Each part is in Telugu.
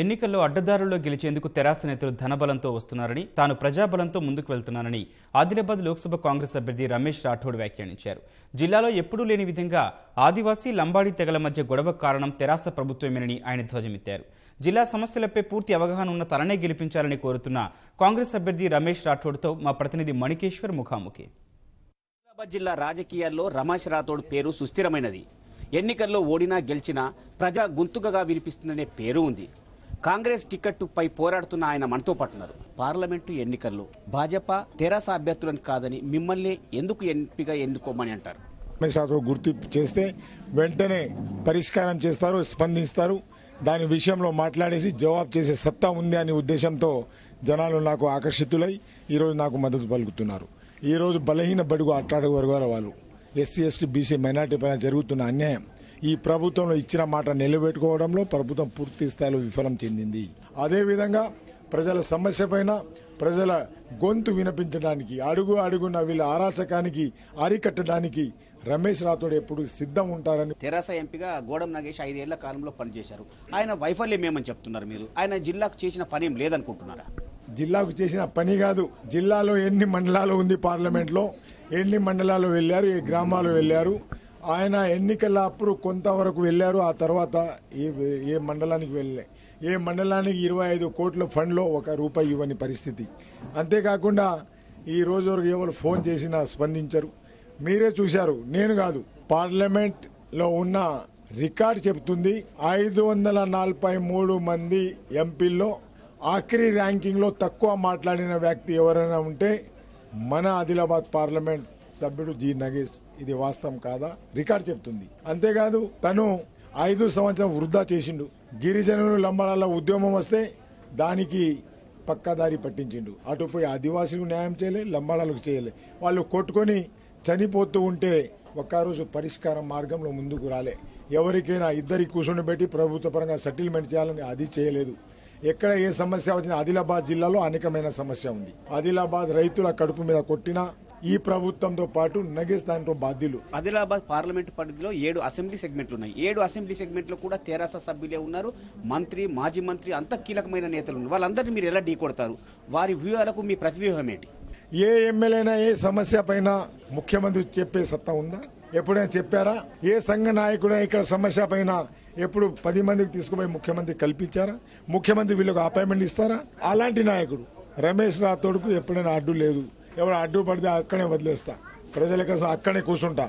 ఎన్నికల్లో అడ్డదారుల్లో గెలిచేందుకు తెరాస నేతలు ధనబలంతో వస్తున్నారని, తాను ప్రజాబలంతో ముందుకు వెళ్తున్నానని ఆదిలాబాద్ లోక్సభ కాంగ్రెస్ అభ్యర్థి రమేష్ రాఠోడ్ వ్యాఖ్యానించారు. జిల్లాలో ఎప్పుడూ లేని విధంగా ఆదివాసీ లంబాడీ తెగల మధ్య గొడవ కారణం తెరాస ప్రభుత్వమేనని ఆయన ధ్వజమెత్తారు. జిల్లా సమస్యలపై పూర్తి అవగాహన ఉన్న తననే గెలిపించాలని కోరుతున్న కాంగ్రెస్ అభ్యర్థి రమేష్ రాఠోడ్తో మా ప్రతినిధి మణికేశ్వర్ ముఖాముఖి. ఆదిలాబాద్ జిల్లా రాజకీయాల్లో రమేష్ రాఠోడ్ పేరు సుస్థిరమైనది. ఎన్నికల్లో ఓడినా గెలిచినా ప్రజా గొంతుకగా వినిపిస్తుందనే పేరు ఉంది. కాంగ్రెస్ టికెట్టుపై పోరాడుతున్న ఆయన మనతో పట్టున్నారు. పార్లమెంటు ఎన్నికల్లో భాజపా తెరాస అభ్యర్థులను కాదని మిమ్మల్ని ఎందుకు ఎంపిక ఎన్నుకోమని అంటారు? రమేష్ రాఠోడ్ గుర్తింపు చేస్తే వెంటనే పరిష్కారం చేస్తారు, స్పందిస్తారు. దాని విషయంలో మాట్లాడేసి జవాబు చేసే సత్తా ఉంది అనే ఉద్దేశంతో జనాలు నాకు ఆకర్షితులై ఈరోజు నాకు మద్దతు పలుకుతున్నారు. ఈరోజు బలహీన బడుగు అట్టాడు వర్గాల వాళ్ళు, ఎస్సీ ఎస్టీ బీసీ మైనార్టీ పైన జరుగుతున్న అన్యాయం ఈ ప్రభుత్వంలో ఇచ్చిన మాట నిలబెట్టుకోవడంలో ప్రభుత్వం పూర్తి స్థాయిలో విఫలం చెందింది. అదేవిధంగా ప్రజల సమస్య పైన ప్రజల గొంతు వినిపించడానికి అడుగు అడుగున వీళ్ళ అరాచకానికి అరికట్టడానికి రమేష్ రాఠోడ్ ఎప్పుడు సిద్ధం ఉంటారని. తెరాస ఎంపీగా గోడం నాగేష్ 5 ఏళ్ల కాలంలో పనిచేశారు. ఆయన వైఫల్యం ఏమని చెప్తున్నారు మీరు? ఆయన జిల్లాకు చేసిన పని ఏం లేదనుకుంటున్నారా? జిల్లాకు చేసిన పని కాదు, జిల్లాలో ఎన్ని మండలాలు ఉంది, పార్లమెంట్లో ఎన్ని మండలాలు వెళ్ళారు, ఏ గ్రామాలు వెళ్ళారు. ఆయన ఎన్నికల అప్పుడు కొంతవరకు వెళ్ళారు. ఆ తర్వాత ఏ మండలానికి వెళ్ళలే. ఏ మండలానికి 25 కోట్ల ఫండ్లో ₹1 ఇవ్వని పరిస్థితి. అంతేకాకుండా ఈ రోజు వరకు ఎవరు ఫోన్ చేసినా స్పందించరు. మీరే చూశారు, నేను కాదు, పార్లమెంట్లో ఉన్న రికార్డు చెబుతుంది. 543 మంది ఎంపీల్లో ఆఖరి ర్యాంకింగ్లో తక్కువ మాట్లాడిన వ్యక్తి ఎవరైనా ఉంటే మన ఆదిలాబాద్ పార్లమెంట్ సభ్యుడు జి నగేష్. ఇది వాస్తవం కాదా? రికార్డు చెప్తుంది. అంతేకాదు తను 5 సంవత్సరం వృధా చేసిండు. గిరిజనులు లంబాడాల ఉద్యమం వస్తే దానికి పక్కదారి పట్టించిండు. అటుపోయి ఆదివాసీలకు న్యాయం చేయలే, లంబాడాలకు చేయలే. వాళ్ళు కొట్టుకొని చనిపోతూ ఉంటే ఒక్కరోజు పరిష్కారం మార్గంలో ముందుకు రాలే. ఎవరికైనా ఇద్దరికి కూర్చొని పెట్టి ప్రభుత్వ పరంగా సెటిల్మెంట్ చేయాలని అది చేయలేదు. ఎక్కడ ఏ సమస్య వచ్చినా ఆదిలాబాద్ జిల్లాలో అనేకమైన సమస్య ఉంది. ఆదిలాబాద్ రైతుల కడుపు మీద కొట్టిన ఈ ప్రభుత్వంతో పాటు నగేష్ దాంట్లో బాధ్యులు. ఆదిలాబాద్ పార్లమెంటు పరిధిలో 7 అసెంబ్లీ సెగ్మెంట్లు ఉన్నాయి. 7 అసెంబ్లీ సెగ్మెంట్లో కూడా తెరాస సభ్యులే ఉన్నారు. మంత్రి, మాజీ మంత్రి, అంత కీలకమైన నేతలు ఉన్నారు. వాళ్ళందరినీ మీరు ఎలా ఢీ కొడతారు? వారి వ్యూహాలకు మీ ప్రతివ్యూహం ఏంటి? ఏ ఎమ్మెల్యేనా ఏ సమస్య పైన ముఖ్యమంత్రి చెప్పే సత్తా ఉందా? ఎప్పుడైనా చెప్పారా? ఏ సంఘ నాయకుడైనా ఇక్కడ సమస్య పైన ఎప్పుడు 10 మందికి తీసుకుపోయి ముఖ్యమంత్రి కల్పించారా? ముఖ్యమంత్రి వీళ్ళకు అపాయింట్మెంట్ ఇస్తారా? అలాంటి నాయకుడు రమేష్ రాఠోడ్కు ఎప్పుడైనా అడ్డు లేదు. ఎవరు అడ్డు పడితే అక్కడే వదిలేస్తా, ప్రజల కోసం అక్కడే కూర్చుంటా.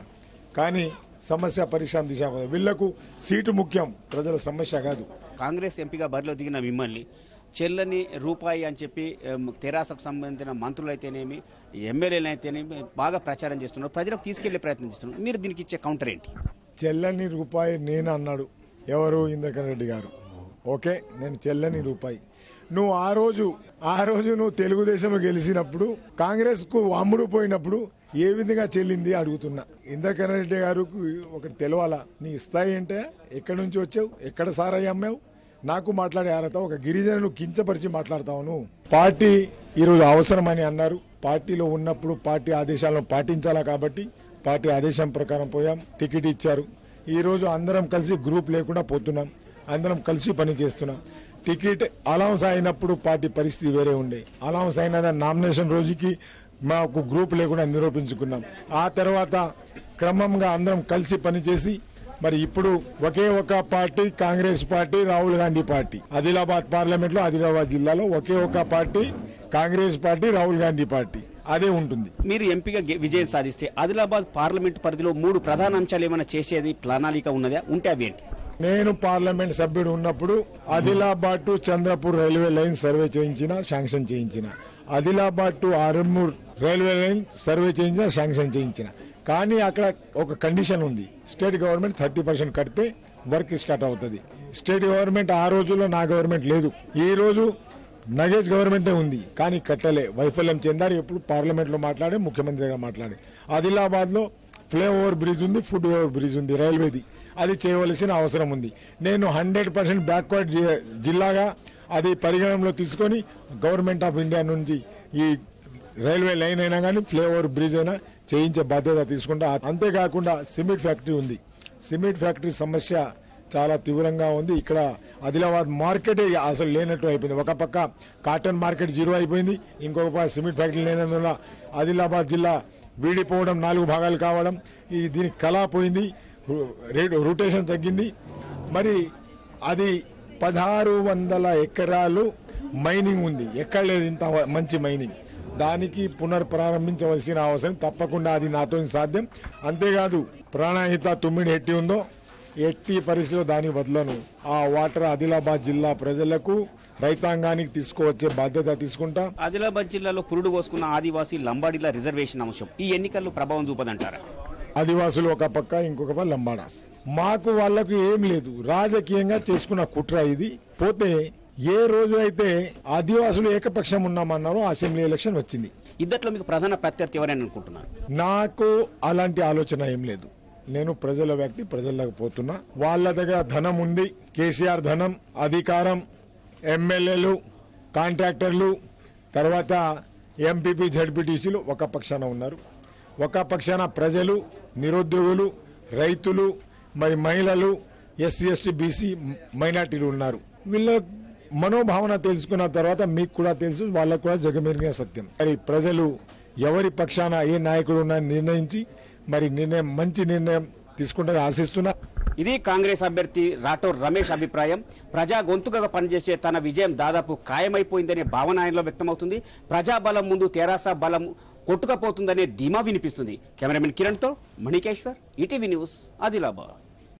కానీ సమస్య పరిష్కారం దిశ వీళ్లకు సీటు ముఖ్యం, ప్రజల సమస్య కాదు. కాంగ్రెస్ ఎంపీగా బరిలో దిగిన మిమ్మల్ని చెల్లని రూపాయి అని చెప్పి తెరాసకు సంబంధించిన మంత్రులైతేనేమి, ఎమ్మెల్యేలు అయితేనేమి బాగా ప్రచారం చేస్తున్నారు, ప్రజలకు తీసుకెళ్లే ప్రయత్నం చేస్తున్నారు. మీరు దీనికి ఇచ్చే కౌంటర్ ఏంటి? చెల్లని రూపాయి నేను అన్నాడు ఎవరు? ఇంద్రకరణ్ రెడ్డి గారు. ఓకే, నేను చెల్లని రూపాయి. నువ్వు ఆ రోజు నువ్వు తెలుగుదేశంలో గెలిచినప్పుడు కాంగ్రెస్ కు అమ్ముడు పోయినప్పుడు ఏ విధంగా చెల్లింది అడుగుతున్నా. ఇంద్రకరణ్ రెడ్డి గారికి ఒకటి తెలవాలా, నీ స్థాయి అంటే ఎక్కడి నుంచి వచ్చావు, ఎక్కడ సారాయి అమ్మావు, నాకు మాట్లాడే అర్హత. ఒక గిరిజనులు కించపరిచి మాట్లాడతావు. పార్టీ ఈరోజు అవసరమని అన్నారు. పార్టీలో ఉన్నప్పుడు పార్టీ ఆదేశాలను పాటించాలా కాబట్టి పార్టీ ఆదేశం ప్రకారం పోయాం. టికెట్ ఇచ్చారు. ఈరోజు అందరం కలిసి గ్రూప్ లేకుండా పోతున్నాం, అందరం కలిసి పని చేస్తున్నాం. టికెట్ అనౌన్స్ అయినప్పుడు పార్టీ పరిస్థితి వేరే ఉండే. అనౌన్స్ అయిన నామినేషన్ రోజుకి మాకు గ్రూప్ లేకుండా నిరూపించుకున్నాం. ఆ తర్వాత క్రమంగా అందరం కలిసి పనిచేసి మరి ఇప్పుడు ఒకే ఒక party, Congress party, Rahul Gandhi party. Adilabad పార్లమెంట్లో ఆదిలాబాద్ జిల్లాలో ఒకే ఒక party, Congress party, Rahul Gandhi party. అదే ఉంటుంది. మీరు ఎంపీగా విజయం సాధిస్తే ఆదిలాబాద్ పార్లమెంట్ పరిధిలో 3 ప్రధాన అంశాలు ఏమైనా చేసేది ప్రణాళిక ఉన్నదా? ఉంటే అవి ఏంటి? నేను పార్లమెంట్ సభ్యుడు ఉన్నప్పుడు Adilabad to Chandrapur railway line survey చేయించిన, శాంక్షన్ చేయించిన. Adilabad to Armoor railway line survey చేయించిన, శాంక్షన్ చేయించిన. కానీ అక్కడ ఒక కండిషన్ ఉంది. స్టేట్ గవర్నమెంట్ 30% కడితే వర్క్ స్టార్ట్ అవుతుంది. స్టేట్ గవర్నమెంట్ ఆ రోజుల్లో నా గవర్నమెంట్ లేదు. ఈ రోజు నగేష్ గవర్నమెంటే ఉంది, కానీ కట్టలే, వైఫల్యం చెందారు. ఎప్పుడు పార్లమెంట్లో మాట్లాడే, ముఖ్యమంత్రి దగ్గర మాట్లాడే. ఆదిలాబాద్లో ఫ్లైఓవర్ బ్రిడ్జ్ ఉంది, ఫుట్ ఓవర్ బ్రిడ్జ్ ఉంది రైల్వేది. అది చేయవలసిన అవసరం ఉంది. నేను 100% బ్యాక్వర్డ్ జిల్లాగా అది పరిగణనలో తీసుకొని గవర్నమెంట్ ఆఫ్ ఇండియా నుంచి ఈ రైల్వే లైన్ అయినా కానీ ఫ్లైఓవర్ బ్రిడ్జ్ అయినా చేయించే బాధ్యత తీసుకుంటా. అంతేకాకుండా సిమెంట్ ఫ్యాక్టరీ ఉంది. సిమెంట్ ఫ్యాక్టరీ సమస్య చాలా తీవ్రంగా ఉంది. ఇక్కడ ఆదిలాబాద్ మార్కెట్ అసలు లేనట్టు అయిపోయింది. ఒక పక్క కాటన్ మార్కెట్ జీరో అయిపోయింది, ఇంకొక పక్క సిమెంట్ ఫ్యాక్టరీ లేనందువల్ల ఆదిలాబాద్ జిల్లా వీడిపోవడం, 4 భాగాలు కావడం, దీనికి కళ పోయింది, రొటేషన్ తగ్గింది. మరి అది 1600 ఎకరాలు మైనింగ్ ఉంది, ఎక్కడ లేదు ఇంత మంచి మైనింగ్. దానికి పునర్ప్రారంభించవలసిన అవసరం తప్పకుండా, అది నాతో సాధ్యం. అంతేకాదు ప్రాణహిత తుమ్మిడి ఎట్టి ఉందో ఎట్టి పరిస్థితిలో దాని వదలను. ఆ వాటర్ ఆదిలాబాద్ జిల్లా ప్రజలకు, రైతాంగానికి తీసుకువచ్చే బాధ్యత తీసుకుంటా. ఆదిలాబాద్ జిల్లాలో పురుడు పోసుకున్న ఆదివాసీ లంబాడీల రిజర్వేషన్ అంశం ఈ ఎన్నికల్లో ప్రభావం చూపదంటారా? ఆదివాసులు ఒక పక్క, ఇంకొక పక్క లంబాడాస్. మాకు వాళ్లకు ఏం లేదు, రాజకీయంగా చేసుకున్న కుట్ర ఇది. పోతే ఏ రోజు అయితే ఆదివాసులు ఏకపక్షం ఉన్నామన్నారో అసెంబ్లీ ఎలక్షన్ వచ్చింది. ఇద్దట్లో మీకు ప్రధాన ప్రత్యర్థి ఎవరైనా అనుకుంటున్నారు? నాకు అలాంటి ఆలోచన ఏం లేదు. నేను ప్రజల వ్యక్తి, ప్రజలకు పోతున్నా. వాళ్ళ దగ్గర ధనం ఉంది, కేసీఆర్ ధనం, అధికారం, ఎమ్మెల్యేలు, కాంట్రాక్టర్లు, తర్వాత ఎంపీపీ, జడ్పీటీసీలు ఒక పక్షాన ఉన్నారు. ఒక పక్షాన ప్రజలు, నిరుద్యోగులు, రైతులు, మరి మహిళలు, ఎస్సీ ఎస్టీ బీసీ మైనార్టీలు ఉన్నారు. వీళ్ళ మనోభావన తెలుసుకున్న తర్వాత మీకు కూడా తెలుసు, వాళ్ళకు కూడా జగమెరిగిన సత్యం. మరి ప్రజలు ఎవరి పక్షాన ఏ నాయకుడు ఉన్నారని నిర్ణయించి మరి మంచి నిర్ణయం తీసుకుంటారని ఆశిస్తున్నా. ఇది కాంగ్రెస్ అభ్యర్థి రాఠోడ్ రమేష్ అభిప్రాయం. ప్రజా గొంతుకగా పనిచేసే తన విజయం దాదాపు ఖాయమైపోయిందనే భావన ఆయనలో వ్యక్తమవుతుంది. ప్రజాబలం ముందు తెరాస బలం కొట్టుకపోతుందనే ధీమా వినిపిస్తుంది. కెమెరామెన్ కిరణ్తో మణికేశ్వర్, ఈటీవీ న్యూస్, ఆదిలాబాద్.